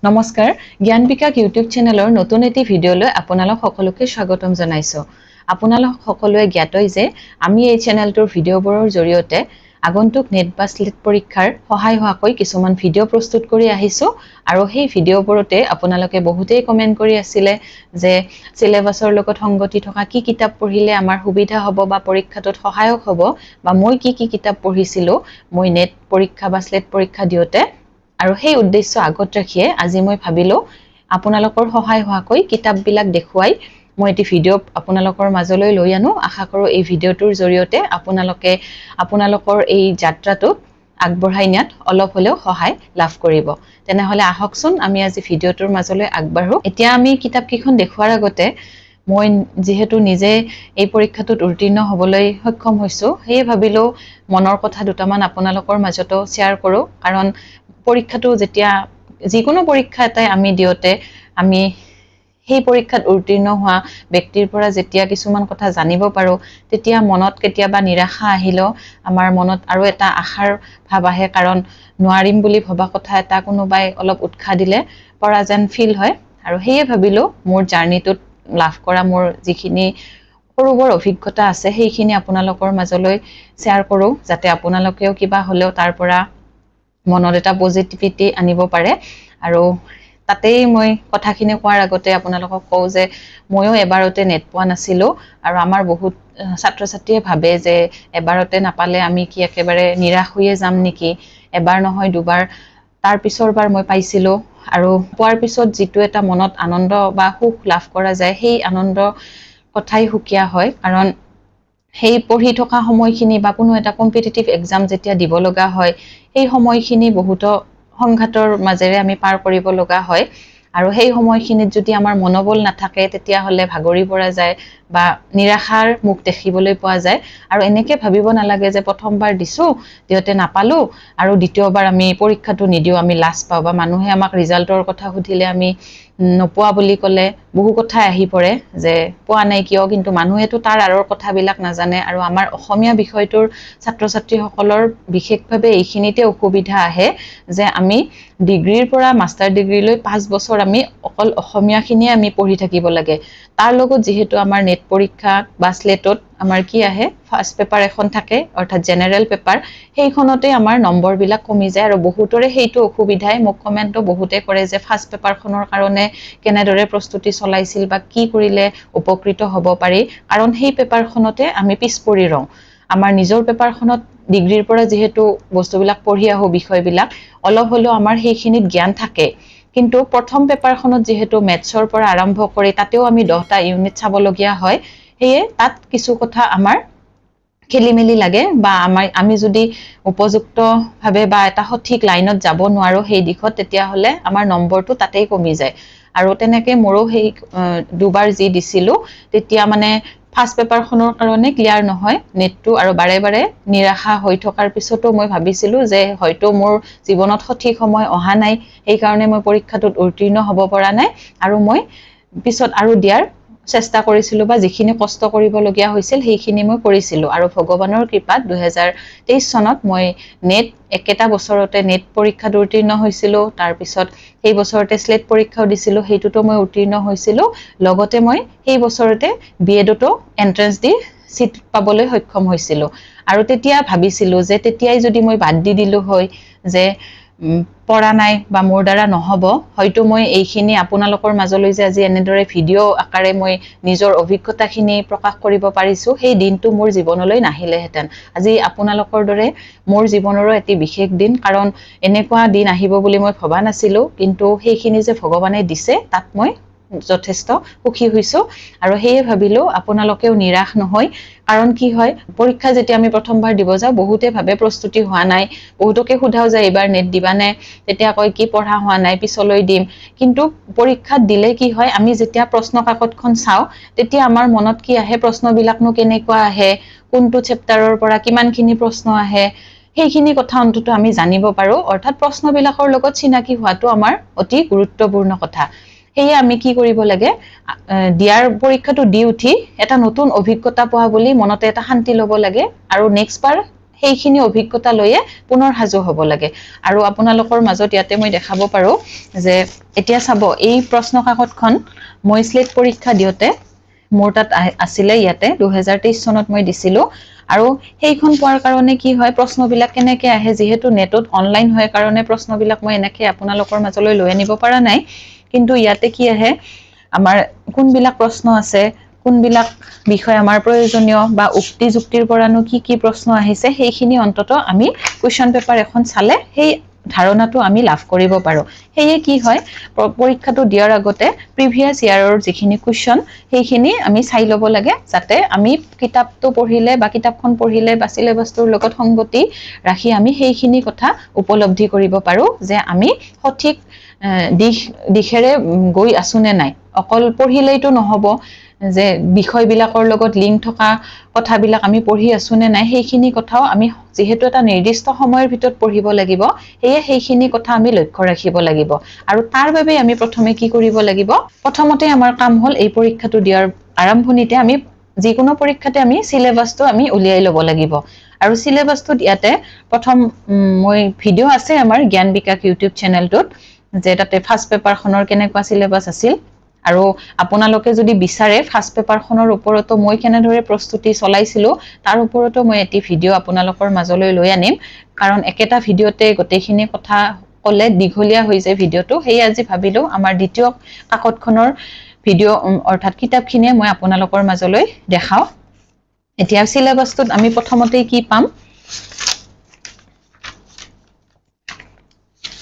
নমস্কাৰ জ্ঞান বিকাশ ইউটিউব চেনেলৰ নতুন এটি ভিডিঅলৈ আপোনালোক সকলোকে স্বাগতম জনাইছো। আপোনালোক সকলোৱে জ্ঞাতই যে আমি এই চেনেলটোৰ ভিডিঅ'বোৰৰ জৰিয়তে আগন্তুক নেট বা স্লেট পৰীক্ষাৰ সহায় হোৱাকৈ কিছুমান ভিডিঅ' প্ৰস্তুত কৰি আহিছো আৰু সেই ভিডিঅ'বোৰতে আপোনালোকে বহুতেই কমেন্ট কৰি আছিলে যে সিলেবাছৰ লগত সংগতি থকা কি কিতাপ পঢ়িলে আমাৰ সুবিধা হ'ব বা পৰীক্ষাটোত সহায়ক হ'ব বা মই কি কিতাপ পঢ়িছিলো মই নেট পৰীক্ষা বা স্লেট পৰীক্ষা দিওতে আৰু সেই উদ্দেশ্য আগত ৰাখিয়ে আজি মই ভাবিলো আপোনালোকৰ সহায় হোৱাকৈ কিতাপবিলাক দেখুৱাই মই এটি ভিডিঅ' আপোনালোকৰ মাজলৈ লৈ আনো। আশা কৰো এই ভিডিঅ'টোৰ জৰিয়তে আপোনালোকৰ এই যাত্ৰাটো আগবঢ়াই নিয়াত অলপ হলেও সহায় লাভ কৰিব। তেনেহলে আহকচোন আমি আজি ভিডিঅ'টোৰ মাজলৈ আগবাঢ়ো। এতিয়া আমি কিতাপকেইখন দেখুৱাৰ আগতে মই যেহেতু নিজে এই পৰীক্ষাটোত উত্তীৰ্ণ হ'বলৈ সক্ষম হৈছো সেয়ে ভাবিলো মনৰ কথা দুটামান আপোনালোকৰ মাজতো শ্বেয়াৰ কৰো, কাৰণ পৰীক্ষাটো যেতিয়া যিকোনো পৰীক্ষা এটাই আমি দিওতে আমি সেই পৰীক্ষাত উত্তীৰ্ণ হোৱা ব্যক্তিৰ পৰা যেতিয়া কিছুমান কথা জানিব পাৰো তেতিয়া মনত কেতিয়াবা নিৰাশা আহিলেও আমাৰ মনত আৰু এটা আশাৰ ভাৱ আহে, কাৰণ নোৱাৰিম বুলি ভবা কথা এটা কোনোবাই অলপ উৎসাহ দিলে পৰা যেন ফিল হয়। আৰু সেয়ে ভাবিলো মোৰ জাৰ্নিটোত লাভ কৰা মোৰ যিখিনি সৰুবৰ অভিজ্ঞতা আছে সেইখিনি আপোনালোকৰ মাজলৈ শ্বেয়াৰ কৰো, যাতে আপোনালোকেও কিবা হলেও তাৰ পৰা মনত এটা পজিটিভিটি আনিব পাৰে। আৰু তাতেই মই কথাখিনি কোৱাৰ আগতে আপোনালোকক কওঁ যে ময়ো এবাৰতে নেট পোৱা নাছিলো আৰু আমাৰ বহুত ছাত্ৰ ছাত্ৰীয়ে ভাবে যে এবাৰতে নাপালে আমি কি একেবাৰে নিৰাশ হৈয়ে যাম নেকি, এবাৰ নহয় দুবাৰ তাৰ পিছৰবাৰ মই পাইছিলো আৰু পোৱাৰ পিছত যিটো এটা মনত আনন্দ বা সুখ লাভ কৰা যায় সেই আনন্দ কথাই সুকীয়া হয়। কাৰণ সেই পঢ়ি থকা সময়খিনি বা কোনো এটা কম্পিটিটিভ এক্সাম যেতিয়া দিব লগা হয় সেই সময়খিনি বহুতো সংঘাতৰ মাজেৰে আমি পাৰ কৰিব লগা হয় আৰু সেই সময়খিনিত যদি আমাৰ মনোবল নাথাকে তেতিয়া হলে ভাগৰি পৰা যায় বা নিৰাশাৰ মুখ দেখিবলৈ পোৱা যায়। আৰু এনেকে ভাবিব নালাগে যে প্ৰথমবাৰ দিছো দিওতে নাপালো আৰু দ্বিতীয়বাৰ আমি পৰীক্ষাটো নিদিও আমি লাজ পাওঁ বা মানুহে আমাক ৰিজাল্টৰ কথা সুধিলে আমি নপোৱা বুলি ক'লে বহু কথা আহি পৰে যে পোৱা নাই কিয়, কিন্তু মানুহেতো তাৰ আৰৰ কথাবিলাক নাজানে। আৰু আমাৰ অসমীয়া বিষয়টোৰ ছাত্ৰ ছাত্ৰীসকলৰ বিশেষভাৱে এইখিনিতে অসুবিধা আহে যে আমি ডিগ্ৰীৰ পৰা মাষ্টাৰ ডিগ্ৰীলৈ 5 বছৰ আমি অকল অসমীয়াখিনিয়ে আমি পঢ়ি থাকিব লাগে। তাৰ লগত যেহেতু আমাৰ নেট পৰীক্ষা বা স্লেটত আমাৰ কি আহে ফাৰ্ষ্ট পেপাৰ এখন থাকে অৰ্থাৎ জেনাৰেল পেপাৰ, সেইখনতে আমাৰ নম্বৰবিলাক কমি যায় আৰু বহুতৰে সেইটো অসুবিধাই মোক কমেন্টও বহুতে কৰে যে ফাৰ্ষ্ট পেপাৰখনৰ কাৰণে কেনেদৰে প্ৰস্তুতি চলাইছিল বা কি কৰিলে উপকৃত হ'ব পাৰি, কাৰণ সেই পেপাৰখনতে আমি পিছ পৰি ৰওঁ। আমাৰ নিজৰ পেপাৰখনত ডিগ্ৰীৰ পৰা যেহেতু বস্তুবিলাক পঢ়ি আহো বিষয়বিলাক অলপ হলেও আমাৰ সেইখিনিত জ্ঞান থাকে, কিন্তু প্ৰথম পেপাৰখনত যেহেতু মেথছৰ পৰা আৰম্ভ কৰি তাতেও আমি 10টা ইউনিট চাবলগীয়া হয়, সেয়ে তাত কিছু কথা আমাৰ খেলি মেলি লাগে বা আমি যদি উপযুক্ত ভাৱে বা এটা সঠিক লাইনত যাব নোৱাৰো সেই দিশত তেতিয়া হলে আমাৰ নম্বৰটো তাতেই কমি যায়। আৰু তেনেকে মোৰো সেই দুবাৰ যি দিছিলো তেতিয়া মানে ফাৰ্ষ্ট পেপাৰখনৰ কাৰণে ক্লিয়াৰ নহয় নেটটো আৰু বাৰে বাৰে নিৰাশা হৈ থকাৰ পিছতো মই ভাবিছিলো যে হয়তো মোৰ জীৱনত সঠিক সময় অহা নাই, এই কাৰণে মই পৰীক্ষাটোত উত্তীৰ্ণ হ'ব পৰা নাই আৰু মই পিছত আৰু দিয়াৰ চেষ্টা কৰিছিলো বা যিখিনি কষ্ট কৰিবলগীয়া হৈছিল সেইখিনি মই কৰিছিলো। আৰু ভগৱানৰ কৃপাত 2023 চনত মই নেট একেটা বছৰতে নেট পৰীক্ষাত উত্তীৰ্ণ হৈছিলো, তাৰ পিছত সেই বছৰতে স্লেট পৰীক্ষাও দিছিলো, সেইটোতো মই উত্তীৰ্ণ হৈছিলো। লগতে মই সেই বছৰতে বিএডতো এন্ট্ৰেন্স দি সিট পাবলৈ সক্ষম হৈছিলো। আৰু তেতিয়া ভাবিছিলো যে তেতিয়াই যদি মই বাদ দি দিলো হয় যে পঢ়া নাই বা মোৰ দ্বাৰা নহব, হয়তো মই এইখিনি আপোনালোকৰ মাজলৈ যে আজি এনেদৰে ভিডিঅ' আকাৰে মই নিজৰ অভিজ্ঞতাখিনি প্ৰকাশ কৰিব পাৰিছো সেই দিনটো মোৰ জীৱনলৈ নাহিলেহেঁতেন। আজি আপোনালোকৰ দৰে মোৰ জীৱনৰো এটি বিশেষ দিন, কাৰণ এনেকুৱা দিন আহিব বুলি মই ভবা নাছিলো, কিন্তু সেইখিনি যে ভগৱানে দিছে তাত মই যথেষ্ট সুখী হৈছো। আৰু সেয়ে ভাবিলো আপোনালোকেও নিৰাশ নহয়, কাৰণ কি হয় পৰীক্ষা যেতিয়া আমি প্ৰথমবাৰ দিব যাওঁ বহুতে ভাবে প্ৰস্তুতি হোৱা নাই, বহুতকে সোধাও যায় এইবাৰ নেট দিবানে, তেতিয়া কয় কি পঢ়া হোৱা নাই পিছলৈ দিম। কিন্তু পৰীক্ষাত দিলে কি হয় আমি যেতিয়া প্ৰশ্ন কাকতখন চাওঁ তেতিয়া আমাৰ মনত কি আহে প্ৰশ্নবিলাকনো কেনেকুৱা আহে, কোনটো চেপ্টাৰৰ পৰা কিমানখিনি প্ৰশ্ন আহে সেইখিনি কথা অন্তত আমি জানিব পাৰো, অৰ্থাৎ প্ৰশ্নবিলাকৰ লগত চিনাকি হোৱাটো আমাৰ অতি গুৰুত্বপূৰ্ণ কথা। সেয়ে আমি কি কৰিব লাগে দিয়াৰ পৰীক্ষাটো দি উঠি এটা নতুন অভিজ্ঞতা পোৱা বুলি মনতে এটা শান্তি ল'ব লাগে আৰু নেক্সট বাৰ সেইখিনি অভিজ্ঞতা লৈয়ে পুনৰ হাজু হ'ব লাগে আৰু আপোনালোকৰ মাজত ইয়াতে মই দেখাব পাৰো যে এতিয়া চাব এই প্ৰশ্ন কাকতখন মই স্লেট পৰীক্ষা দিওতে মোৰ তাত আছিলে ইয়াতে 2023 চনত মই দিছিলো আৰু সেইখন পোৱাৰ কাৰণে কি হয় প্ৰশ্নবিলাক কেনেকৈ আহে যেহেতু নেটত অনলাইন হয় কাৰণে প্ৰশ্নবিলাক মই এনেকৈ আপোনালোকৰ মাজলৈ লৈ আনিব পৰা নাই কিন্তু ইয়াতে কি আহে আমাৰ কোনবিলাক প্ৰশ্ন আছে কোনবিলাক বিষয় আমাৰ প্ৰয়োজনীয় বা উক্তি যুক্তিৰ পৰানো কি প্ৰশ্ন আহিছে সেইখিনি অন্তত আমি কোৱেশ্চন পেপাৰ এখন চালে সেই ধাৰণাটো আমি লাভ কৰিব পাৰো হেয়ে কি হয় পৰীক্ষাটো দিয়াৰ আগতে প্ৰিভিয়াস ইয়াৰৰ যিখিনি কোৱেশ্চন সেইখিনি আমি চাই ল'ব লাগে যাতে আমি কিতাপটো পঢ়িলে বা কিতাপখন পঢ়িলে বা সিলেবাসটোৰ লগত সংগতি ৰাখি আমি সেইখিনি কথা উপলব্ধি কৰিব পাৰো যে আমি সঠিক দিশেৰে গৈ আছুনে নাই অকল পঢ়িলেইতো নহব যে বিষয়বিলাকৰ লগত লিংক থকা কথাবিলাক আমি পঢ়ি আছুনে নাই সেইখিনি কথাও আমি যেহেতু এটা নিৰ্দিষ্ট সময়ৰ ভিতৰত পঢ়িব লাগিব সেইখিনি কথা আমি লক্ষ্য ৰাখিব লাগিব আৰু তাৰ বাবে আমি প্ৰথমে কি কৰিব লাগিব প্ৰথমতে আমাৰ কাম হল এই পৰীক্ষাটো দিয়াৰ আৰম্ভণিতে আমি যিকোনো পৰীক্ষাতে আমি সিলেবাসটো আমি উলিয়াই ল'ব লাগিব আৰু সিলেবাসটো ইয়াতে প্ৰথম মই ভিডিও আছে আমাৰ জ্ঞান বিকাশ ইউটিউব চেনেলটোত যে তাতে ফাৰ্স্ট পেপাৰখনৰ কেনেকুৱা সিলেবাস আছিল আৰু আপোনালোকে যদি বিচাৰে ফাৰ্স্ট পেপাৰখনৰ ওপৰতো মই কেনেদৰে প্ৰস্তুতি চলাইছিলো তাৰ ওপৰতো মই এটি ভিডিও আপোনালোকৰ মাজলৈ লৈ আনিম কাৰণ একেটা ভিডিওতে গোটেইখিনি কথা কলে দীঘলীয়া হৈ যায় ভিডিওটো হেই আজি ভাবিলো আমাৰ দ্বিতীয় কাকতখনৰ ভিডিও অৰ্থাৎ কিতাপখিনিয়ে মই আপোনালোকৰ মাজলৈ দেখাও এতিয়া সিলেবাসটোত আমি প্ৰথমতে কি পাম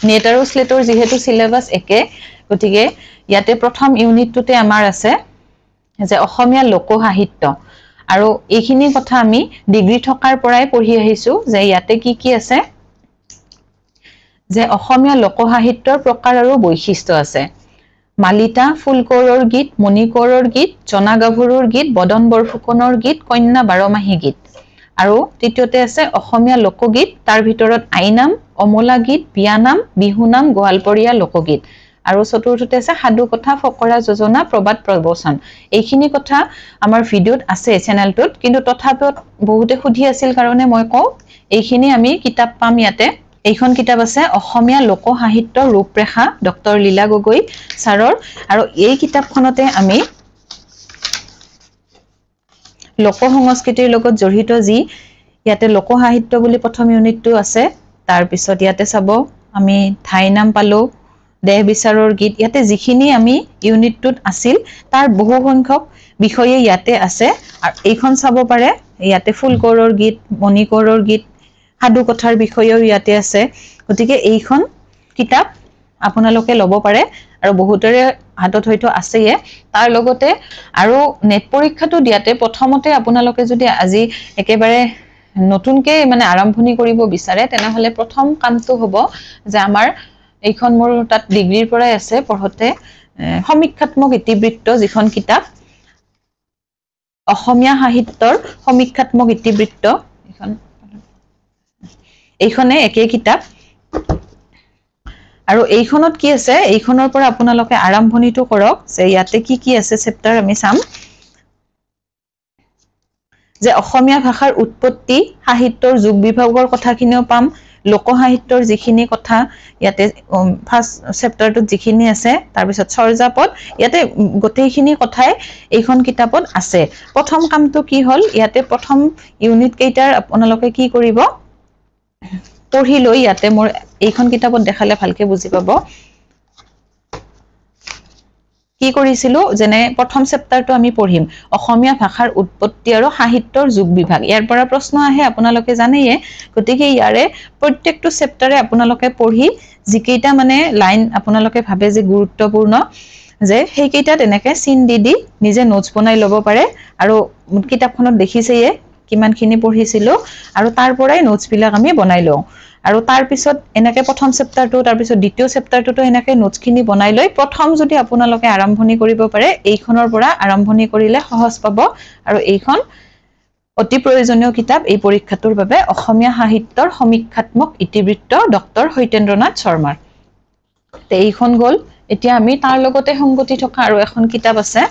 নেট আৰু স্লেটৰ যেহেতু সিলেবাস একে গতিকে ইয়াতে প্ৰথম ইউনিটটোতে আমাৰ আছে যে অসমীয়া লোক সাহিত্য আৰু এইখিনি কথা আমি ডিগ্ৰী থকাৰ পৰাই পঢ়ি আহিছো যে ইয়াতে কি আছে যে অসমীয়া লোক সাহিত্যৰ প্ৰকাৰ আৰু বৈশিষ্ট্য আছে মালিতা ফুলকৌৰৰ গীত মণিকৌৰৰ গীত জনাগাভৰুৰ গীত বদন বৰফুকনৰ গীত কন্যা বাৰমাহী গীত আৰু তৃতীয়তে আছে অসমীয়া লোকগীত তাৰ ভিতৰত আইনাম অমলা গীত বিয়ানাম বিহুনাম গোৱালপৰীয়া লোকগীত আৰু চতুৰ্থতে আছে সাধু কথা ফকৰা যোজনা প্ৰবাদ প্ৰবচন এইখিনি কথা আমাৰ ভিডিওত আছে চেনেলটোত কিন্তু তথাপিও বহুতে সুধি আছিল কাৰণে মই কওঁ এইখিনি আমি কিতাপ পাম ইয়াতে এইখন কিতাপ আছে অসমীয়া লোক সাহিত্যৰ ৰূপৰেখা ডক্টৰ লীলা গগৈ ছাৰৰ আৰু এই কিতাপখনতে আমি লোক সংস্কৃতিৰ লগত জড়িত যি ইয়াতে লোক সাহিত্য বুলি প্ৰথম ইউনিটটো আছে তাৰ পিছত ইয়াতে চাব আমি ঠাই নাম পালো দেহ বিচাৰৰ গীত ইয়াতে যিখিনি আমি ইউনিটটোত আছিল তাৰ বহু সংখ্যক বিষয়ে ইয়াতে আছে আৰু এইখন চাব পাৰে ইয়াতে ফুলকৌৰৰ গীত মণিকৌৰৰ গীত সাধু কথাৰ বিষয়েও ইয়াতে আছে গতিকে এইখন কিতাপ আপোনালোকে ল'ব পাৰে আৰু বহুতৰে হাতত হয়তো আছেয়ে তাৰ লগতে আৰু নেট পৰীক্ষাটো দিয়াতে প্ৰথমতে আপোনালোকে যদি আজি একেবাৰে নতুনকে মানে আৰম্ভণি কৰিব বিচাৰে তেনেহলে প্ৰথম কামটো হ'ব যে আমাৰ এইখন মোৰ তাত ডিগ্ৰীৰ পৰাই আছে পঢ়তে সমীক্ষাত্মক ইতিবৃত্ত যিখন কিতাপ অসমীয়া সাহিত্যৰ সমীক্ষাত্মক ইতিবৃত্ত এইখনে একে কিতাপ আৰু এইখনত কি আছে এইখনৰ পৰা আপোনালোকে আৰম্ভণিটো কৰক যে ইয়াতে কি আছে চেপ্টাৰ আমি চাম যে অসমীয়া ভাষাৰ উৎপত্তি সাহিত্যৰ যুগ বিভাগৰ কথাখিনিও পাম লোক সাহিত্যৰ যিখিনি কথা ইয়াতে ফাৰ্স্ট চেপ্টাৰটোত যিখিনি আছে তাৰ পিছত চৰ্যাপদ ইয়াতে গোটেইখিনি কথাই এইখন কিতাপত আছে প্ৰথম কামটো কি হল ইয়াতে প্ৰথম ইউনিট কেইটাৰ আপোনালোকে কি কৰিব পঢ়ি লৈ ইয়াতে মোৰ এইখন কিতাপত দেখালে ভালকে বুজি পাব কি কৰিছিলো যেনে প্ৰথম চেপ্টাৰটো আমি পঢ়িম অসমীয়া ভাষাৰ উৎপত্তি আৰু সাহিত্যৰ যুগ বিভাগ ইয়াৰ পৰা প্ৰশ্ন আহে আপোনালোকে জানেয়ে গতিকে ইয়াৰে প্ৰত্যেকটো চেপ্টাৰে আপোনালোকে পঢ়ি যিকেইটা মানে লাইন আপোনালোকে ভাবে যে গুৰুত্বপূৰ্ণ যে সেইকেইটা তেনেকে চিন দি নিজে নোটছ বনাই ল'ব পাৰে আৰু কিতাপখনত দেখিছেয়ে কিমানখিনি পঢ়িছিলো আৰু তাৰ পৰাই নোটছ বিলাক আমি বনাই লওঁ আৰু তাৰ পিছত এনেকে প্ৰথম চেপ্টাৰটো তাৰ পিছত দ্বিতীয় চেপ্টাৰটোতো এনেকে নোটছখিনি বনাই লৈ প্ৰথম যদি আপোনালোকে আৰম্ভণি কৰিব পাৰে এইখনৰ পৰা আৰম্ভণি কৰিলে সহজ পাব আৰু এইখন অতি প্ৰয়োজনীয় কিতাপ এই পৰীক্ষাটোৰ বাবে অসমীয়া সাহিত্যৰ সমীক্ষাত্মক ইতিবৃত্ত ডক্টৰ হৈতেন্দ্ৰনাথ শৰ্মাৰ তে এইখন গল এতিয়া আমি তাৰ লগতে সংগতি থকা আৰু এখন কিতাপ আছে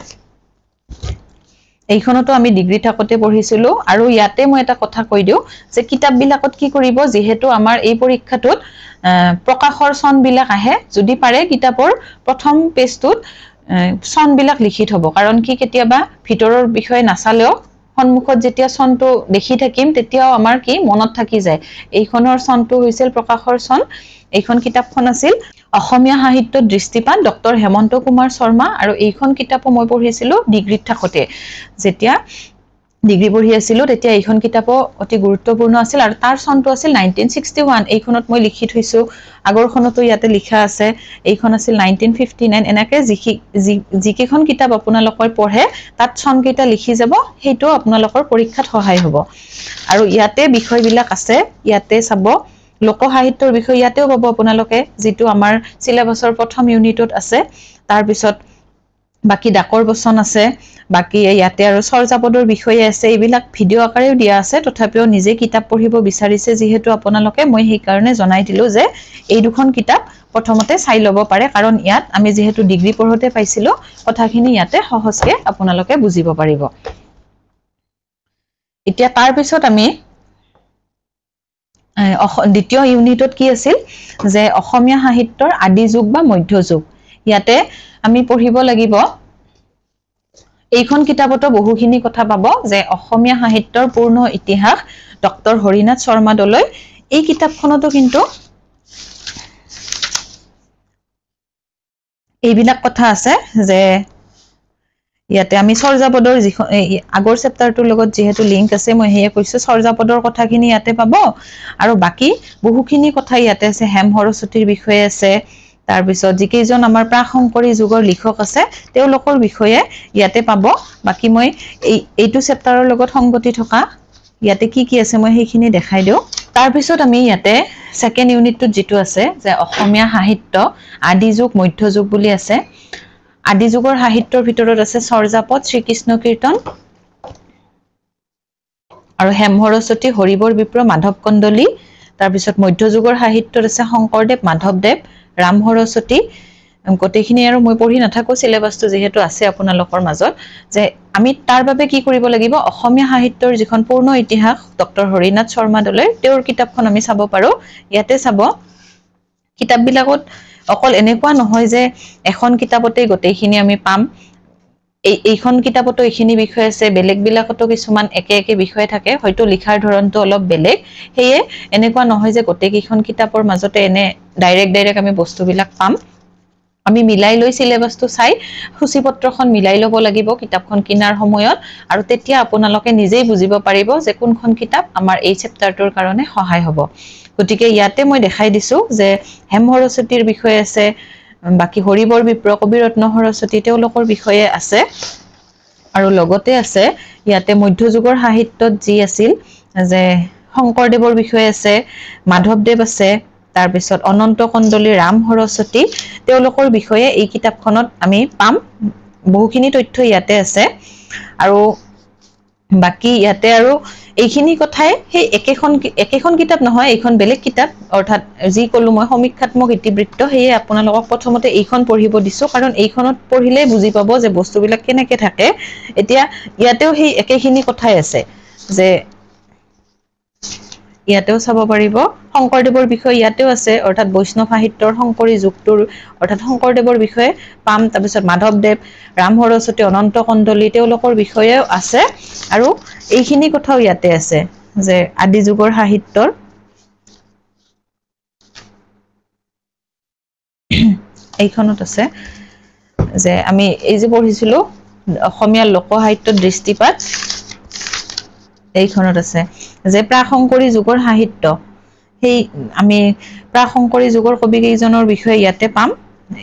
এইখনতো আমি ডিগ্ৰী থাকতে পঢ়িছিলো আৰু ইয়াতে মই এটা কথা কৈ দিও যে কিতাপ বিলাকত কি কৰিব যেহেতু আমাৰ এই পৰীক্ষাটোত প্ৰকাশৰ চন বিলাক আহে যদি পাৰে কিতাপৰ প্ৰথম পেজটোত চন বিলাক লিখি থব কাৰণ কি কেতিয়াবা ভিতৰৰ বিষয় নাচালেও সন্মুখত যেতিয়া চনটো দেখি থাকিম তেতিয়াও আমাৰ কি মনত থাকি যায় এইখনৰ চনটো হৈছিল প্ৰকাশৰ চন এইখন কিতাপখন আছিল অসমীয়া সাহিত্যৰ দৃষ্টিপাত ডক্টৰ হেমন্ত কুমাৰ শৰ্মা আৰু এইখন কিতাপো মই পঢ়িছিলো ডিগ্ৰীত থাকতে যেতিয়া ডিগ্ৰী পঢ়ি আছিলো তেতিয়া এইখন কিতাপো অতি গুৰুত্বপূৰ্ণ আছিল আৰু তাৰ চনটো আছিল 1961 এইখনত মই লিখি থৈছো আগৰখনতো ইয়াতে লিখা আছে এইখন আছিল 1959 এনেকে যিকেখন কিতাপ আপোনালোকৰ পঢ়ে তাত চন কেইটা লিখি যাব হেটো আপোনালোকৰ পৰীক্ষাত সহায় হ'ব আৰু ইয়াতে বিষয়বিলাক আছে ইয়াতে চাব লোক সাহিত্যৰ বিষয় ইয়াতেও পাব আপোনালোকে যেটো আমাৰ সিলেবাসৰ প্ৰথম ইউনিটত আছে তাৰ পিছত বাকি ডাকৰ বচন আছে বাকি ইয়াতে আৰু চৰ্যাপদৰ বিষয়ে আছে এইবিলাক ভিডিও আকাৰেও দিয়া আছে তথাপিও নিজে কিতাপ পঢ়িব বিচাৰিছে যেহেতু আপোনালোকে মই সেই কাৰণে জনাই দিলো যে এই দুখন কিতাপ প্ৰথমতে চাই ল'ব পাৰে কাৰণ ইয়াত আমি যেহেতু ডিগ্ৰী পঢ়োতে পাইছিলো কথাখিনি ইয়াতে সহজকে আপোনালোকে বুজিব পাৰিব এতিয়া তাৰ পিছত আমি দ্বিতীয় ইউনিটত কি আছিল যে অসমীয়া সাহিত্যৰ আদি যুগ বা মধ্য যুগ ইয়াতে আমি পঢ়িব লাগিব এইখন কিতাপতো বহুখিনি কথা পাব যে অসমীয়া সাহিত্যৰ পূৰ্ণ ইতিহাস ডক্টৰ হৰিনাথ শৰ্মা দলৈ এই কিতাপখনতো কিন্তু এইবিলাক কথা আছে যে ইয়াতে আমি চৰ্যাপদৰ আগৰ চেপ্টাৰটোৰ লগত যেহেতু লিংক আছে মই হেয়ে কৈছো চৰ্যাপদৰ কথাখিনি ইয়াতে পাব আৰু বাকি বহুখিনি কথা ইয়াতে আছে হেম সৰস্বতীৰ বিষয়ে আছে তাৰ পিছত যিকেইজন আমাৰ প্ৰাক-শংকৰী যুগৰ লিখক আছে তেওঁলোকৰ বিষয়ে ইয়াতে পাব বাকি মই এইটো চেপ্টাৰৰ লগত সংগতি থকা ইয়াতে কি আছে মই সেইখিনি দেখাই দিও তাৰ পিছত আমি ইয়াতে সেকেন্ড ইউনিটটোত যেটো আছে যে অসমীয়া সাহিত্য আদি যুগ মধ্য যুগ বুলি আছে আদি যুগৰ সাহিত্যৰ ভিতৰত আছে চৰ্যাপদ শ্ৰীকৃষ্ণ কীৰ্তন আৰু হেম সৰস্বতী হৰিবৰ বিপ্ৰ মাধৱ কন্দলী তাৰ পিছত মধ্য যুগৰ সাহিত্যত আছে শংকৰদেৱ মাধৱদেৱ ৰাম সৰস্বতী গটেখিনি আৰু মই পঢ়ি নাথাকো সিলেবাসটো যেহেতু আছে আপোনালোকৰ মাজত যে আমি তাৰ বাবে কি কৰিব লাগিব অসমীয়া সাহিত্যৰ যিখন পূৰ্ণ ইতিহাস ডক্টৰ হৰিনাথ শৰ্মা দলৈ তেওঁৰ কিতাপখন আমি চাব পাৰো ইয়াতে চাব কিতাপ বিলাকত অকল এনেকুৱা নহয় যে এখন কিতাপতে গটেখিনি আমি পাম এইখন কিতাপতো এইখিনি বিষয় আছে বেলেগ বিলাকতো কিছুমান একে বিষয় থাকে হয়তো লিখাৰ ধৰণটো অলপ বেলেগ হেয়ে এনেকুৱা নহয় যে গটেকিখন কিতাপৰ মাজতে এনে ডাইৰেক্ট আমি বস্তুবিলাক পাম আমি মিলাই লৈ সিলেবাসটো চাই সূচীপত্ৰখন মিলাই ল'ব লাগিব কিতাপখন কিনাৰ সময়ত আৰু তেতিয়া আপোনালোকে নিজেই বুজিব পাৰিব যে কোনখন কিতাপ আমাৰ এই চেপ্টাৰটোৰ কাৰণে সহায় হ'ব গতিকে ইয়াতে মই দেখাই দিছো যে হেম সৰস্বতীৰ বিষয়ে আছে বাকি হৰিবৰ বিপ্ৰ কবিৰত্ন সৰস্বতী তেওঁলোকৰ বিষয়ে আছে আৰু লগতে আছে ইয়াতে মধ্যযুগৰ সাহিত্যত যি আছিল যে শংকৰদেৱৰ বিষয়ে আছে মাধৱদেৱ আছে তাৰ পিছত অনন্ত কন্দলী ৰাম সৰস্বতী তেওঁলোকৰ বিষয়ে এই কিতাপখনত আমি পাম বহুখিনি তথ্য ইয়াতে আছে আৰু বাকি ইয়াতে আৰু এইখিনি কথাই সেই একেখন কিতাপ নহয় এইখন বেলেগ কিতাপ অৰ্থাৎ যি কলো মই সমীক্ষাত্মক ইতিবৃত্ত হেয়ে আপোনালোকক প্ৰথমতে এইখন পঢ়িব দিছো কাৰণ এইখনত পঢ়িলে বুজি পাব যে বস্তুবিলাক কেনেকে থাকে এতিয়া ইয়াতেও সেই একেখিনি কথাই আছে যে ইয়াতেও চাব পাৰিব শংকৰদেৱৰ বিষয়ে ইয়াতেও আছে অৰ্থাৎ বৈষ্ণৱ সাহিত্যৰ শংকৰী যুগটোৰ অৰ্থাৎ শংকৰদেৱৰ বিষয়ে পাম তাৰ পিছত মাধৱদেৱ ৰাম সৰস্বতী অনন্ত কন্দলী তেওঁলোকৰ বিষয়েও আছে আৰু এইখিনি কথাও ইয়াতে আছে যে আদি যুগৰ সাহিত্যৰ এইখনত আছে যে আমি এই যে পঢ়িছিলো অসমীয়া লোক সাহিত্যৰ দৃষ্টিপাত এইখনত আছে যে প্ৰাক-শংকৰী যুগৰ সাহিত্য সেই আমি প্ৰাক-শংকৰী যুগৰ কবি কেইজনৰ বিষয়ে ইয়াতে পাম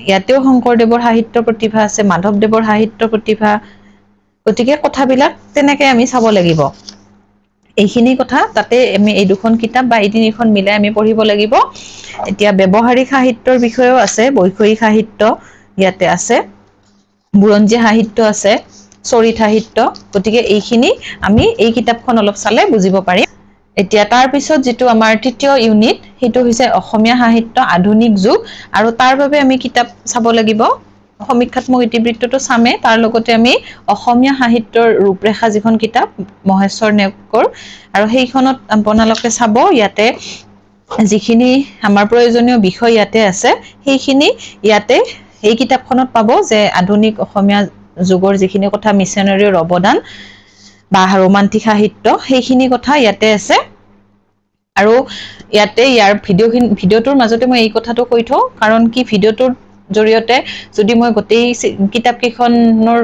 ইয়াতেও শংকৰদেৱৰ সাহিত্য প্ৰতিভা আছে মাধৱদেৱৰ সাহিত্য প্ৰতিভা গতিকে কথাবিলাক তেনেকে আমি চাব লাগিব এইখিনি কথা তাতে আমি এই দুখন কিতাপ বা এই তিনিখন মিলাই আমি পঢ়িব লাগিব এতিয়া ব্যৱহাৰিক সাহিত্যৰ বিষয়েও আছে বৈষয়িক সাহিত্য ইয়াতে আছে বুৰঞ্জী সাহিত্য আছে চৰিত সাহিত্য গতিকে এইখিনি আমি এই কিতাপখন অলপ চালে বুজিব পাৰিম এতিয়া তাৰ পিছত যেটো আমাৰ তৃতীয় ইউনিট হেতু হৈছে অসমীয়া সাহিত্য আধুনিক যুগ আৰু তাৰ বাবে আমি কিতাপ চাব লাগিব সমীক্ষাত্মক ইতিবৃত্তটো চামে তাৰ লগতে আমি অসমীয়া সাহিত্যৰ ৰূপৰেখা যিখন কিতাপ মহেশ্বৰ নেওগৰ আৰু সেইখনত আপোনালোকে চাব ইয়াতে যিখিনি আমাৰ প্ৰয়োজনীয় বিষয় ইয়াতে আছে সেইখিনি ইয়াতে এই কিতাপখনত পাব যে আধুনিক অসমীয়া যুগৰ যিখিনি কথা মিছনেৰীৰ অৱদান বা ৰোমান্টিক সাহিত্য সেইখিনি কথা ইয়াতে আছে আৰু ইয়াতে ইয়াৰ ভিডিওটোৰ মাজতে মই এই কথাটো কৈ থওঁ কাৰণ কি ভিডিওটোৰ জৰিয়তে যদি মই গোটেই কিতাপ কেইখনৰ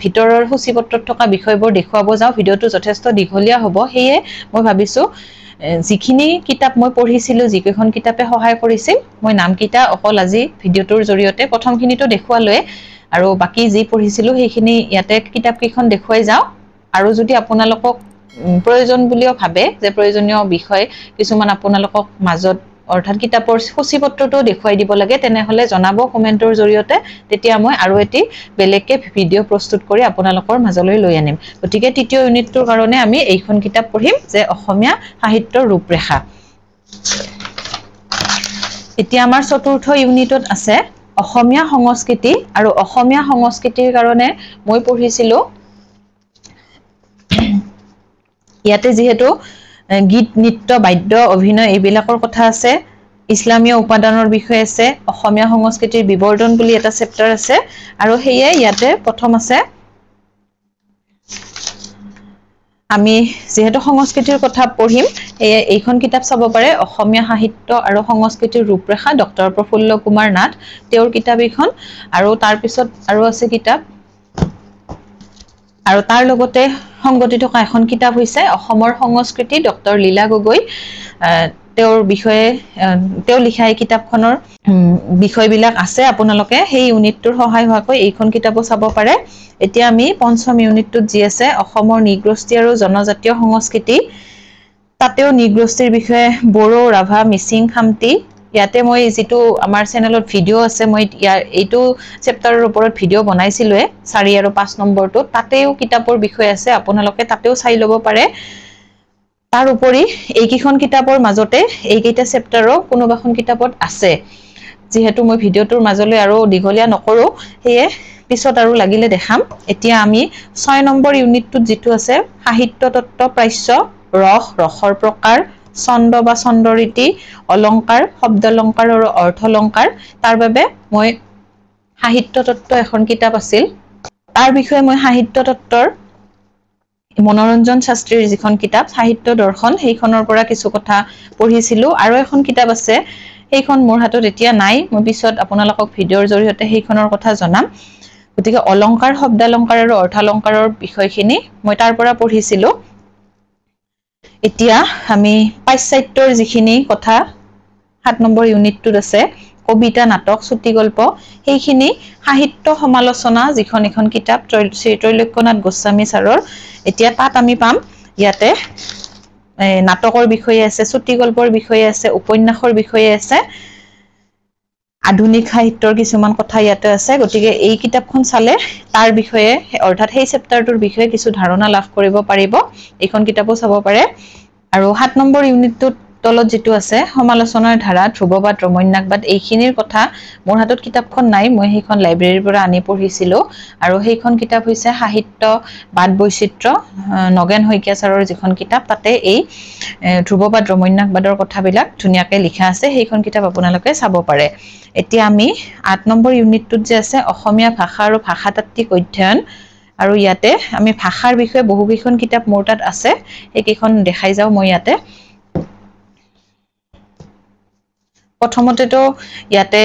ভিতৰৰ সূচীপত্ৰত থকা বিষয়বোৰ দেখুৱাব যাওঁ ভিডিওটো যথেষ্ট দীঘলীয়া হ'ব সেয়ে মই ভাবিছো যিখিনি কিতাপ মই পঢ়িছিলো যিকেইখন কিতাপে সহায় কৰিছিল মই নামকিটা অকল আজি ভিডিওটোৰ জৰিয়তে প্ৰথমখিনিটো দেখুৱালৈ আৰু বাকি যি পঢ়িছিলো সেইখিনি ইয়াতে কিতাপ কেইখন দেখুৱাই যাওঁ আৰু যদি আপোনালোকক প্ৰয়োজন বুলিও ভাবে যে প্ৰয়োজনীয় বিষয় কিছুমান আপোনালোকক মাজত অৰ্থাৎ কিতাপৰ সূচীপত্ৰটো দেখুৱাই দিব লাগে তেনেহলে জনাব কমেন্টৰ জৰিয়তে তেতিয়া মই আৰু এটি বেলেগকে ভিডিও প্ৰস্তুত কৰি আপোনালোকৰ মাজলৈ লৈ আনিম গতিকে তৃতীয় ইউনিটটোৰ কাৰণে আমি এইখন কিতাপ পঢ়িম যে অসমীয়া সাহিত্যৰ ৰূপৰেখা এতিয়া আমাৰ চতুৰ্থ ইউনিটত আছে অসমীয়া সংস্কৃতি আৰু অসমীয়া সংস্কৃতিৰ কাৰণে মই পঢ়িছিলো ইয়াতে যেহেতু গীত নৃত্য বাদ্য অভিনয় এইবিলাকৰ কথা আছে ইসলামীয় উপাদানৰ বিষয় আছে অসমীয়া সংস্কৃতিৰ বিৱৰ্তন বুলি এটা চেপ্টাৰ আছে আৰু হেয়ে ইয়াতে প্ৰথম আছে আমি যেহেতু সংস্কৃতিৰ কথা পঢ়িম এইখন কিতাপ চাব পাৰে অসমীয়া সাহিত্য আৰু সংস্কৃতিৰ ৰূপৰেখা ডক্টৰ প্ৰফুল্ল কুমাৰ নাথ তেওঁৰ কিতাপ এইখন আৰু তাৰ পিছত আৰু আছে কিতাপ আৰু তাৰ লগতে সংগতি থকা এখন কিতাপ হৈছে অসমৰ সংস্কৃতি ডক্টৰ লীলা গগৈ তেওঁৰ বিষয়ে তেওঁ লিখা এই কিতাপখনৰ বিষয়বিলাক আছে আপোনালোকে সেই ইউনিটটোৰ সহায় হোৱাকৈ এইখন কিতাপো চাব পাৰে এতিয়া আমি পঞ্চম ইউনিটটোত যি আছে অসমৰ নিগ্ৰষ্টি আৰু জনজাতীয় সংস্কৃতি তাতেও নিগ্ৰষ্টিৰ বিষয়ে বড়ো ৰাভা মিচিং খামতি ইয়াতে মই যেটো আমাৰ চেনেলত ভিডিও আছে মই ইয়াৰ এইটো চেপ্টাৰৰ ওপৰত ভিডিও বনাইছিলো 4 আৰু 5 নম্বৰটো তাতেও কিতাপৰ বিষয় আছে আপোনালোকে তাতেও চাই ল'ব পাৰে তাৰ উপৰি এইকিখন কিতাপৰ মাজতে এইকেইটা চেপ্টাৰৰ কোনোবাখন কিতাপত আছে যেহেতু মই ভিডিওটোৰ মাজলৈ আৰু দীঘলীয়া নকৰো হেয়ে পিছত আৰু লাগিলে দেখাম এতিয়া আমি 6 নম্বৰ ইউনিটটোত যেটো আছে সাহিত্য তত্ত্ব প্ৰাচ্য ৰসৰ প্ৰকাৰ ছন্দ বা ছন্দৰীতি অলংকাৰ শব্দ অলংকাৰ আৰু অৰ্থ অলংকাৰ তাৰ বাবে মই সাহিত্য তত্ত্ব এখন কিতাপ আছিল তাৰ বিষয়ে মই সাহিত্য তত্ত্বৰ মনোৰঞ্জন শাস্ত্ৰীৰ যিখন কিতাপ সাহিত্য দৰ্শন সেইখনৰ পৰা কিছু কথা পঢ়িছিলো আৰু এখন কিতাপ আছে সেইখন মোৰ হাতত এতিয়া নাই মই পিছত আপোনালোকক ভিডিওৰ জৰিয়তে সেইখনৰ কথা জনাম গতিকে অলংকাৰ শব্দ অলংকাৰ আৰু অৰ্থ অলংকাৰৰ বিষয়খিনি মই তাৰ পৰা পঢ়িছিলো এতিয়া আমি পাশ্চাত্যৰ যিখিনি কথা 7 নম্বৰ ইউনিটটোত আছে কবিতা নাটক চুটি গল্প সেইখিনি সাহিত্য সমালোচনা যিখন এখন কিতাপ শ্ৰী ত্ৰৈলোক্যনাথ গোস্বামী ছাৰৰ এতিয়া তাত আমি পাম ইয়াতে নাটকৰ বিষয়ে আছে চুটি গল্পৰ বিষয়ে আছে উপন্যাসৰ বিষয়ে আছে আধুনিক সাহিত্যৰ কিছুমান কথা ইয়াতে আছে গতিকে এই কিতাপখন চালে তাৰ বিষয়ে অৰ্থাৎ সেই চেপ্টাৰটোৰ বিষয়ে কিছু ধাৰণা লাভ কৰিব পাৰিব এইখন কিতাপো চাব পাৰে আৰু 7 নম্বৰ ইউনিটটোত তলত যেটো আছে সমালোচনাৰ ধাৰা ধ্ৰুৱবাদ ৰমন্যাকবাদ এইখিনিৰ কথা মোৰ হাতত কিতাপখন নাই মই সেইখন লাইব্ৰেৰীৰ পৰা আনি পঢ়িছিলো আৰু সেইখন কিতাপ হৈছে সাহিত্য বাদ বৈচিত্ৰ্য নগেন শইকীয়া ছাৰৰ যিখন কিতাপ তাতে এই ধ্ৰুৱবাদ ৰমন্যাকবাদৰ কথাবিলাক ধুনিয়াকৈ লিখা আছে সেইখন কিতাপ আপোনালোকে চাব পাৰে এতিয়া আমি 8 নম্বৰ ইউনিটটোত যে আছে অসমীয়া ভাষা আৰু ভাষাতাত্ত্বিক অধ্যয়ন আৰু ইয়াতে আমি ভাষাৰ বিষয়ে বহুকেইখন কিতাপ মোৰ তাত আছে এইকেইখন দেখাই যাও মই ইয়াতে প্ৰথমতেতো ইয়াতে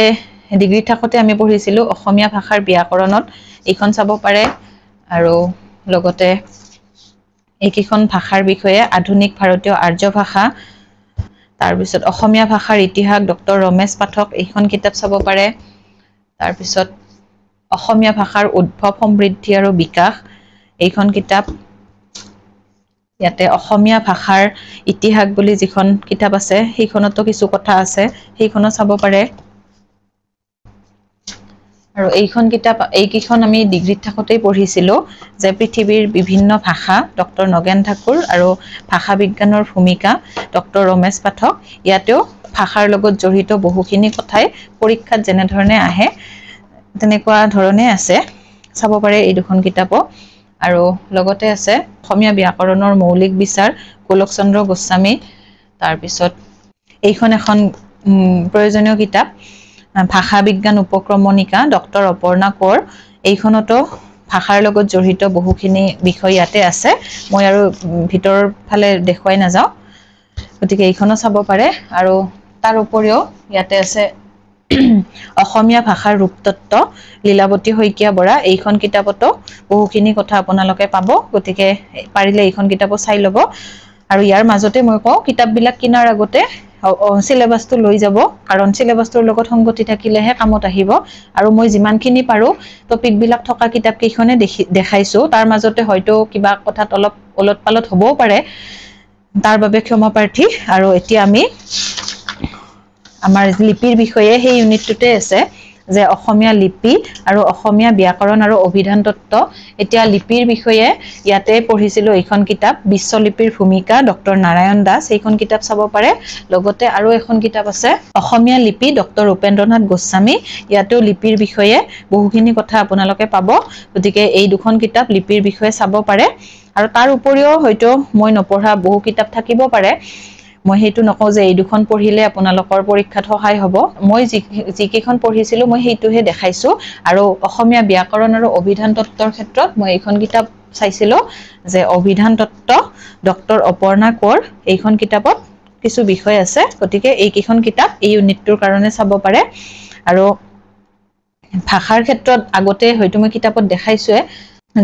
ডিগ্ৰী থাকতে আমি পঢ়িছিলো অসমীয়া ভাষাৰ ব্যাকৰণত এইখন চাব পাৰে আৰু লগতে এইকেইখন ভাষাৰ বিষয়ে আধুনিক ভাৰতীয় আৰ্য ভাষা তাৰ পিছত অসমীয়া ভাষাৰ ইতিহাস ডক্টৰ ৰমেশ পাঠক এইখন কিতাপ চাব পাৰে তাৰ পিছত অসমীয়া ভাষাৰ উদ্ভৱ সমৃদ্ধি আৰু বিকাশ এইখন কিতাপ ইয়াতে অসমীয়া ভাষাৰ ইতিহাস বুলি যিখন কিতাপ আছে সেইখনতো কিছু কথা আছে সেইখনো চাব পাৰে আৰু এইখন কিতাপ এইকিখন আমি ডিগ্ৰীত থাকতেই পঢ়িছিলো যে পৃথিৱীৰ বিভিন্ন ভাষা ডক্টৰ নগেন ঠাকুৰ আৰু ভাষা বিজ্ঞানৰ ভূমিকা ডক্টৰ ৰমেশ পাঠক ইয়াতেও ভাষাৰ লগত জড়িত বহুখিনি কথাই পৰীক্ষাত যেনে ধৰণে আহে তেনেকুৱা ধৰণে আছে চাব পাৰে এই দুখন কিতাপো আৰু লগতে আছে অসমীয়া ব্যাকৰণৰ মৌলিক বিচাৰ গোলক চন্দ্ৰ গোস্বামী তাৰ পিছত এইখন এখন প্ৰয়োজনীয় কিতাপ ভাষা বিজ্ঞান উপক্ৰমণিকা ডক্টৰ অপৰ্ণা কোঁৱৰ এইখনতো ভাষাৰ লগত জড়িত বহুখিনি বিষয় ইয়াতে আছে মই আৰু ভিতৰৰ ফালে দেখুৱাই নাযাওঁ গতিকে এইখনো চাব পাৰে আৰু তাৰ উপৰিও ইয়াতে আছে অসমীয়া ভাষাৰ ৰূপতত্ত্ব লীলাৱতী শইকীয়া বৰা এইখন কিতাপতো বহুখিনি কথা আপোনালোকে পাব গতিকে পাৰিলে এইখন কিতাপো চাই ল'ব আৰু ইয়াৰ মাজতে মই কওঁ কিতাপবিলাক কিনাৰ আগতে সিলেবাসটো লৈ যাব কাৰণ সিলেবাসটোৰ লগত সংগতি থাকিলেহে কামত আহিব আৰু মই যিমানখিনি পাৰো টপিকবিলাক থকা কিতাপ কেইখনে দেখাইছো তাৰ মাজতে হয়তো কিবা কথাত অলপ ওলটপালট হ'বও পাৰে তাৰ বাবে ক্ষমাপ্ৰাৰ্থী আৰু এতিয়া আমি আমাৰ লিপিৰ বিষয়ে সেই ইউনিটটোতে আছে যে অসমীয়া লিপি আৰু অসমীয়া ব্যাকৰণ আৰু অভিধান তত্ত্ব এতিয়া লিপিৰ বিষয়ে ইয়াতে পঢ়িছিলো এইখন কিতাপ বিশ্বলিপিৰ ভূমিকা ডক্টৰ নাৰায়ণ দাস এইখন কিতাপ চাব পাৰে লগতে আৰু এখন কিতাপ আছে অসমীয়া লিপি ডক্টৰ উপেন্দ্ৰনাথ গোস্বামী ইয়াতেও লিপিৰ বিষয়ে বহুখিনি কথা আপোনালোকে পাব গতিকে এই দুখন কিতাপ লিপিৰ বিষয়ে চাব পাৰে আৰু তাৰ উপৰিও হয়তো মই নপঢ়া বহু কিতাপ থাকিব পাৰে মই হেতু নকওঁ যে এই দুখন পঢ়িলে আপোনালোকৰ পৰীক্ষাত সহায় হ'ব মই যি কেইখন পঢ়িছিলো মই হেতুহে দেখাইছো আৰু অসমীয়া ব্যাকৰণ আৰু অভিধান তত্ত্বৰ ক্ষেত্ৰত মই এইখন কিতাপ চাইছিলো যে অভিধান তত্ত্ব ডক্টৰ অপৰ্ণা কোঁৱৰ এইখন কিতাপত কিছু বিষয় আছে গতিকে এই কেইখন কিতাপ এই ইউনিটটোৰ কাৰণে চাব পাৰে আৰু ভাষাৰ ক্ষেত্ৰত আগতে হয়তো মই কিতাপত দেখাইছোৱে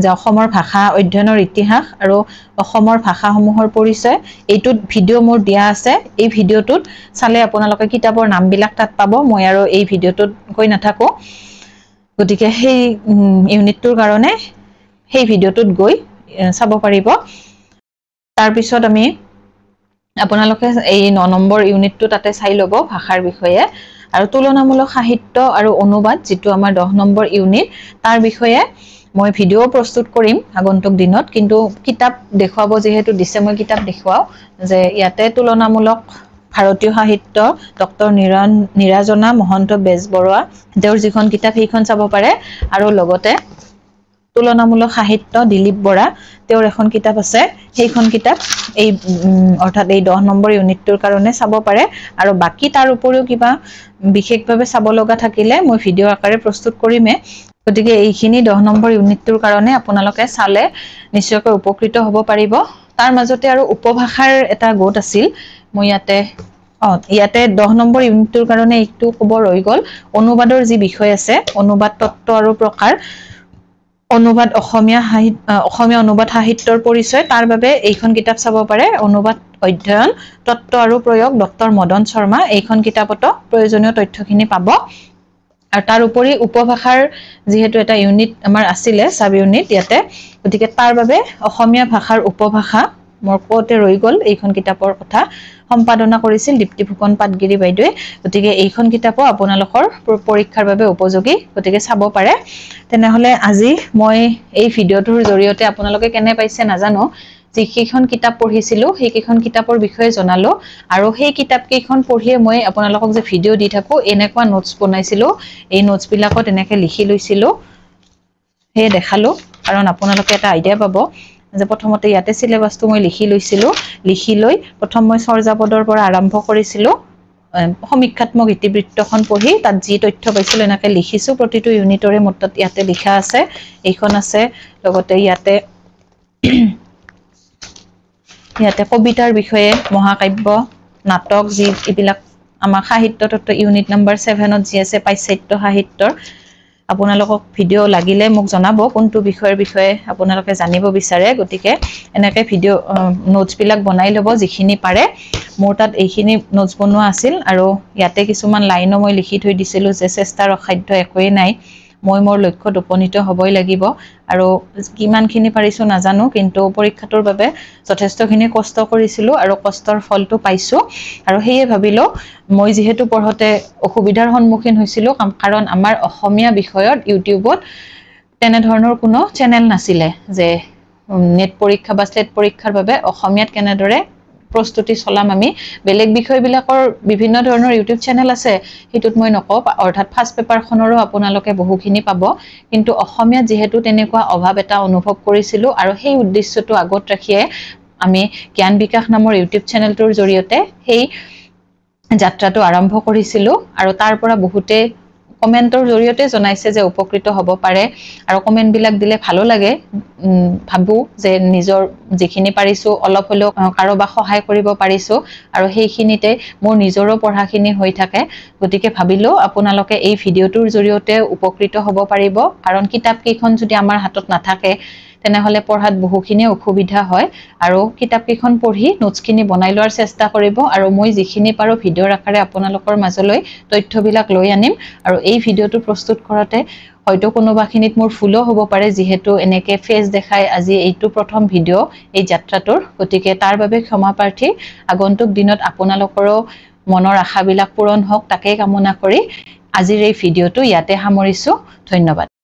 যে অসমৰ ভাষা অধ্যয়নৰ ইতিহাস আৰু অসমৰ ভাষাসমূহৰ পৰিচয় এইটোত ভিডিও মোৰ দিয়া আছে এই ভিডিওটোত চালে আপোনালোকে কিতাপৰ নামবিলাক তাত পাব মই আৰু এই ভিডিওটোত কৈ নাথাকো গতিকে সেই ইউনিটটোৰ কাৰণে সেই ভিডিওটোত গৈ চাব পাৰিব তাৰ পিছত আমি আপোনালোকে এই 9 নম্বৰ ইউনিটটো তাতে চাই ল'ব ভাষাৰ বিষয়ে আৰু তুলনামূলক সাহিত্য আৰু অনুবাদ যেটো আমাৰ 10 নম্বৰ ইউনিট তাৰ বিষয়ে মই ভিডিও প্ৰস্তুত কৰিম আগন্তুক দিনত কিন্তু কিতাপ দেখুৱাব যেহেতু দিছে মই কিতাপ দেখুৱাও যে ইয়াতে তুলনামূলক ভাৰতীয় সাহিত্য ডক্টৰ নিৰাজনা মহন্ত বেজবৰুৱা তেওঁৰ যিখন কিতাপ সেইখন চাব পাৰে আৰু লগতে তুলনামূলক সাহিত্য দিলীপ বৰা তেওঁৰ এখন কিতাপ আছে সেইখন কিতাপ এই অৰ্থাৎ এই 10 নম্বৰ ইউনিটটোৰ কাৰণে চাব পাৰে আৰু বাকি তাৰ উপৰিও কিবা বিশেষভাৱে চাব লগা থাকিলে মই ভিডিও আকাৰে প্ৰস্তুত কৰিমে গতিকে এইখিনি 10 নম্বৰ ইউনিটটোৰ কাৰণে আপোনালোকে চালে নিশ্চয়কৈ উপকৃত হ'ব পাৰিব তাৰ মাজতে আৰু উপভাষাৰ এটা গোট আছিল মই ইয়াতে 10 নম্বৰ ইউনিটটোৰ কাৰণে একটু খবৰ হৈ গল অনুবাদৰ যি বিষয় আছে অনুবাদ তত্ত্ব আৰু প্ৰকাৰ অনুবাদ অসমীয়া অনুবাদ সাহিত্যৰ পৰিচয় তাৰ বাবে এইখন কিতাপ চাব পাৰে অনুবাদ অধ্যয়ন তত্ত্ব আৰু প্ৰয়োগ ডক্টৰ মদন শৰ্মা এইখন কিতাপতো প্ৰয়োজনীয় তথ্যখিনি পাব আৰু তাৰ উপৰি উপভাষাৰ যেহেতু এটা ইউনিট আমাৰ আছিল সাব ইউনিট ইয়াতে গতিকে তাৰ বাবে অসমীয়া ভাষাৰ উপভাষা মোৰ কোতে ৰৈ গল এইখন কিতাপৰ কথা সম্পাদনা কৰিছিল দীপ্তি ফুকন পাটগিৰি বাইদেৱে গতিকে এইখন কিতাপো আপোনালোকৰ পৰীক্ষাৰ বাবে উপযোগী গতিকে চাব পাৰে তেনেহলে আজি মই এই ভিডিওটোৰ জৰিয়তে আপোনালোকে কেনে পাইছে নাজানো যিকেইখন কিতাপ পঢ়িছিলো সেইকেইখন কিতাপৰ বিষয়ে জনালো আৰু সেই কিতাপ কেইখন পঢ়িয়ে মই আপোনালোকক যে ভিডিও দি থাকো এনেকুৱা নোটস বনাইছিলো এই নোটস বিলাকত এনেকৈ লিখি লৈছিলো হে দেখালো কাৰণ আপোনালোকে এটা আইডিয়া পাব যে প্ৰথমতে ইয়াতে সিলেবাসটো মই লিখি লৈছিলো লিখি লৈ প্ৰথম মই চৰ্যাপদৰ পৰা আৰম্ভ কৰিছিলো সমীক্ষাত্মক ইতিবৃত্তখন পঢ়ি তাত যি তথ্য পাইছিল এনেকৈ লিখিছো প্ৰতিটো ইউনিটৰে মতত ইয়াতে লিখা আছে এইখন আছে লগতে ইয়াতে কবিতাৰ বিষয়ে মহাকাব্য নাটক যি এইবিলাক আমাৰ সাহিত্য তত্ত্ব ইউনিট নম্বৰ 7ত যি আছে পাশ্চাত্য সাহিত্যৰ আপোনালোকক ভিডিও লাগিলে মোক জনাব কোনটো বিষয়ৰ বিষয়ে আপোনালোকে জানিব বিচাৰে গতিকে এনেকৈ ভিডিও নোটস বিলাক বনাই ল'ব যিখিনি পাৰে মোৰ তাত এইখিনি নোটস বনোৱা আছিল আৰু ইয়াতে কিছুমান লাইনো মই লিখি থৈ দিছিলো যে চেষ্টাৰ অসাধ্য একোৱেই নাই মই মোৰ লক্ষ্যত উপনীত হ'বই লাগিব আৰু কিমানখিনি পাৰিছো নাজানো কিন্তু পৰীক্ষাটোৰ বাবে যথেষ্টখিনি কষ্ট কৰিছিলো আৰু কষ্টৰ ফলটো পাইছো আৰু হেয়ে ভাবিলো মই যেহেতু পঢ়তে অসুবিধাৰ সন্মুখীন হৈছিলো কাৰণ আমাৰ অসমীয়া বিষয়ত ইউটিউবত তেনে ধৰণৰ কোনো চেনেল নাছিলে যে নেট পৰীক্ষা বা স্লেট পৰীক্ষাৰ বাবে অসমীয়াত কেনেদৰে প্ৰস্তুতি চলাম আমি বেলেগ বিষয়বিলাকৰ বিভিন্ন ধৰণৰ ইউটিউব চেনেল আছে হেতুত মই নকও অৰ্থাৎ ফাৰ্স্ট পেপাৰখনৰো আপোনালোকে বহুখিনি পাব কিন্তু অসমীয়া যেহেতু তেনেকুৱা অভাৱ এটা অনুভৱ কৰিছিলো আৰু সেই উদ্দেশ্যটো আগত ৰাখিয়ে আমি জ্ঞান বিকাশ নামৰ ইউটিউব চেনেলটোৰ জৰিয়তে সেই যাত্ৰাটো আৰম্ভ কৰিছিলো আৰু তাৰ পৰা বহুতে কমেন্টৰ জৰিয়তে জনাইছে যে উপকৃত হ'ব পাৰে আৰু কমেন্ট বিলাক দিলে ভালো লাগে ভাবু যে নিজৰ যিখিনি পাৰিছো অলপ হলেও কাৰোবাক সহায় কৰিব পাৰিছো আৰু সেইখিনিতে মোৰ নিজৰো পঢ়াখিনি হৈ থাকে গতিকে ভাবিলো আপোনালোকে এই ভিডিওটোৰ জৰিয়তে উপকৃত হ'ব পাৰিব কাৰণ কিতাপ কেইখন যদি আমাৰ হাতত নাথাকে তেনেহলে পঢ়াত বহুখিনি অসুবিধা হয় আৰু কিতাপ কেইখন পঢ়ি নোটছখিনি বনাই লোৱাৰ চেষ্টা কৰিব আৰু মই যিখিনি পাৰো ভিডিওৰ আকাৰে আপোনালোকৰ মাজলৈ তথ্যবিলাক লৈ আনিম আৰু এই ভিডিওটো প্ৰস্তুত কৰতে হয়তো কোনোবাখিনিত মোৰ ফুলো হ'ব পাৰে যেহেতু এনেকে ফেজ দেখাই আজি এইটো প্ৰথম ভিডিও এই যাত্ৰাটোৰ গতিকে তাৰ বাবে ক্ষমা প্ৰাৰ্থী আগন্তুক দিনত আপোনালোকৰো মনৰ আশাবিলাক পূৰণ হওক তাকে কামনা কৰি আজিৰ এই ভিডিওটো ইয়াতে সামৰিছো ধন্যবাদ